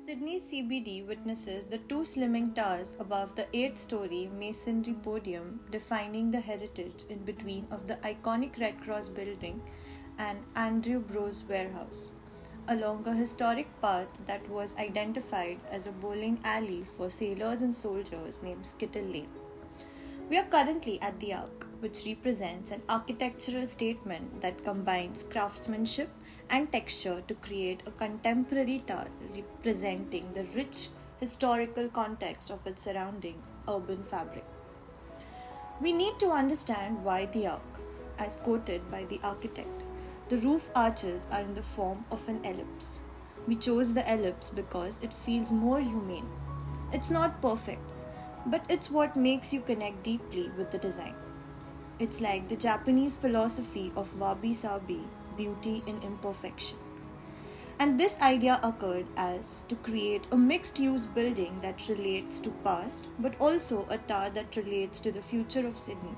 Sydney's CBD witnesses the two slimming towers above the 8-story masonry podium defining the heritage in between of the iconic Red Cross building and Andrew Bros warehouse, along a historic path that was identified as a bowling alley for sailors and soldiers named Skittle Lane. We are currently at the Arc, which represents an architectural statement that combines craftsmanship and texture to create a contemporary tower representing the rich historical context of its surrounding urban fabric. We need to understand why the arc, as quoted by the architect. The roof arches are in the form of an ellipse. We chose the ellipse because it feels more humane. It's not perfect, but it's what makes you connect deeply with the design. It's like the Japanese philosophy of wabi sabi, beauty in imperfection. And this idea occurred as to create a mixed use building that relates to past but also a tower that relates to the future of Sydney.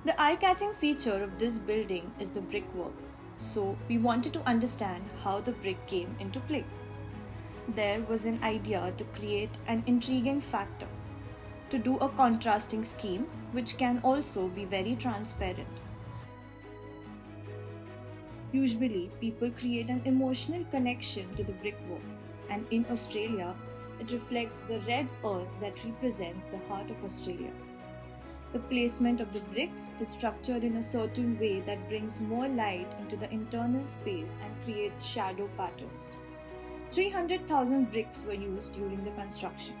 The eye-catching feature of this building is the brickwork. So we wanted to understand how the brick came into play. There was an idea to create an intriguing factor, to do a contrasting scheme which can also be very transparent. Usually, people create an emotional connection to the brickwork, and in Australia, it reflects the red earth that represents the heart of Australia. The placement of the bricks is structured in a certain way that brings more light into the internal space and creates shadow patterns. 300,000 bricks were used during the construction.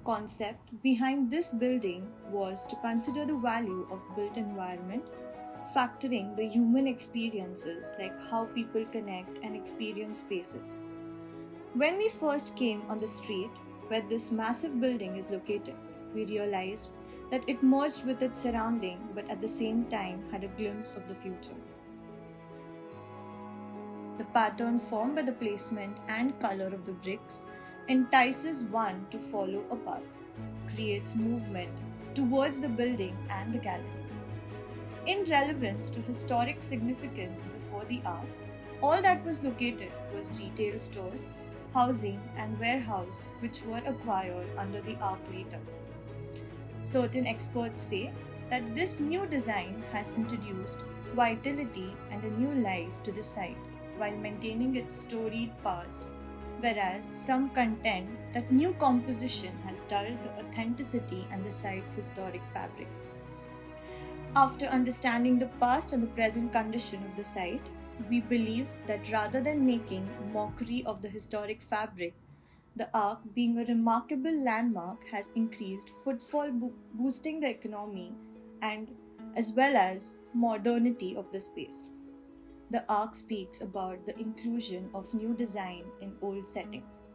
Concept behind this building was to consider the value of built environment, factoring the human experiences like how people connect and experience spaces. When we first came on the street where this massive building is located, we realized that it merged with its surrounding but at the same time had a glimpse of the future. The pattern formed by the placement and color of the bricks entices one to follow a path, creates movement towards the building and the gallery. In relevance to historic significance before the arc, all that was located was retail stores, housing, and warehouse which were acquired under the arc later. Certain experts say that this new design has introduced vitality and a new life to the site while maintaining its storied past, whereas some contend that new composition has dulled the authenticity and the site's historic fabric. After understanding the past and the present condition of the site, we believe that rather than making mockery of the historic fabric, the Arc, being a remarkable landmark, has increased footfall, boosting the economy and as well as modernity of the space. The Arc speaks about the inclusion of new design in old settings.